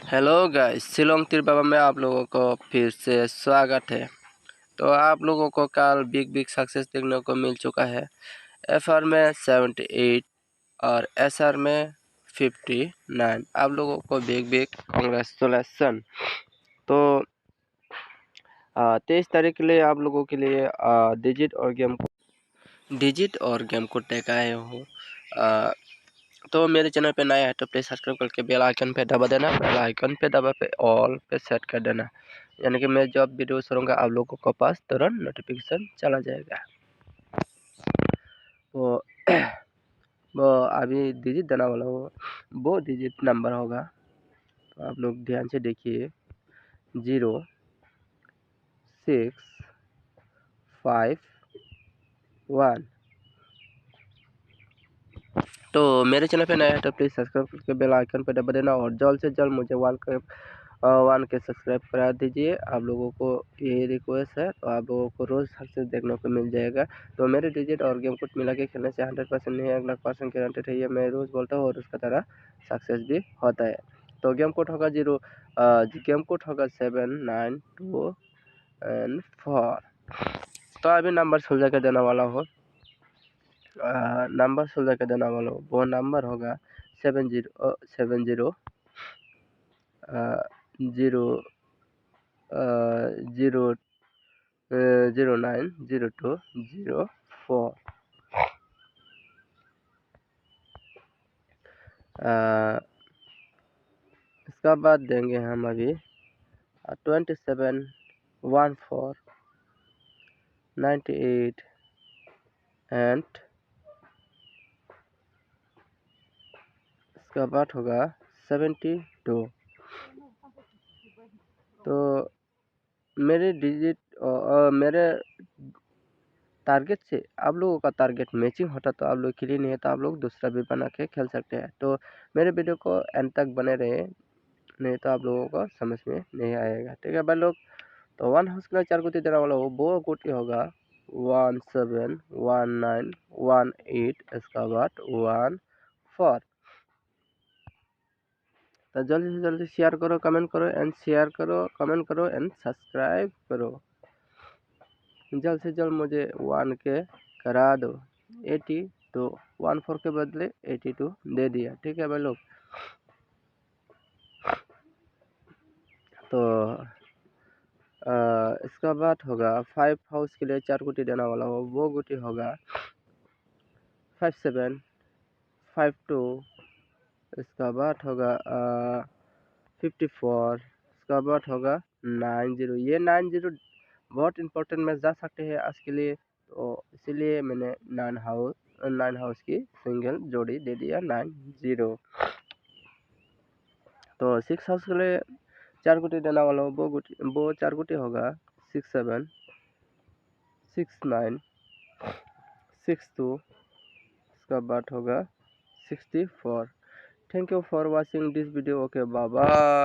Hello guys, Shillong तिर बाबा में आप लोगों को फिर से स्वागत है। तो आप लोगों को कल बिग सक्सेस देखने को मिल चुका है। एफआर में 78 और एसआर में 59। आप लोगों को बिग कांग्रेचुलेसन। तो 23 तारीख के लिए आप लोगों के लिए डिजिट और गेम को टेक आए हो। तो मेरे चैनल पे नया है तो प्लीज़ सब्सक्राइब करके बेल आइकन पे दबा देना। बेल आइकन पे दबा पे ऑल पे सेट कर देना, यानी कि मैं जब वीडियो छोड़ूंगा आप लोगों को पास तुरंत नोटिफिकेशन चला जाएगा। तो वो अभी डिजिट देना वाला हो, वो डिजिट नंबर होगा। तो आप लोग ध्यान से देखिए, 0651। तो मेरे चैनल पे नया है तो प्लीज़ सब्सक्राइब करके बेल आइकन पे दबा देना और जल्द से जल्द मुझे 1K सब्सक्राइब करा दीजिए। आप लोगों को ये रिक्वेस्ट है, तो आप लोगों को रोज़ सक्सेस देखने को मिल जाएगा। तो मेरे डिजिट और गेम कोड मिला के खेलने से 100% नहीं, 1,00,000% गारंटेड है, ये मैं रोज़ बोलता हूँ और उसका तरह सक्सेस भी होता है। तो गेम कोड होगा 792N4। तो अभी नंबर सुलझा के देने वाला हो, वो नंबर होगा 7070 0 090204। इसका बाद देंगे हम अभी 271498 एंड इसका बाद होगा 72। तो मेरे डिजिट मेरे टारगेट से आप लोगों का टारगेट मैचिंग होता तो आप लोग के लिए नहीं है, तो आप लोग दूसरा भी बना के खेल सकते हैं। तो मेरे वीडियो को एंड तक बने रहे, नहीं तो आप लोगों को समझ में नहीं आएगा। ठीक है भाई लोग। तो 1 हाउस के लिए 4 गुटी देने वाला वो गुटी होगा 171918। इसका बाद 14। तो जल्दी से जल्दी शेयर करो, कमेंट करो एंड शेयर करो, कमेंट करो एंड सब्सक्राइब करो। जल्द से जल्द मुझे 1K करा दो। 80 तो 14 के बदले 82 दे दिया। ठीक है भाई लोग। तो इसका बाद होगा 5 हाउस के लिए 4 गुटी देने वाला हो, वो गुटी होगा 5752। इसका बाद होगा 54। इसका बाद होगा 90। ये 90 बहुत इंपॉर्टेंट मैच जा सकते हैं आज के लिए, तो इसीलिए मैंने 9 हाउस की सिंगल जोड़ी दे दिया 90। तो 6 हाउस के लिए 4 गुटी देने वाला हो, वो 4 गुटी होगा 676962। इसका बाद होगा 64। Thank you for watching this video. Okay, bye bye.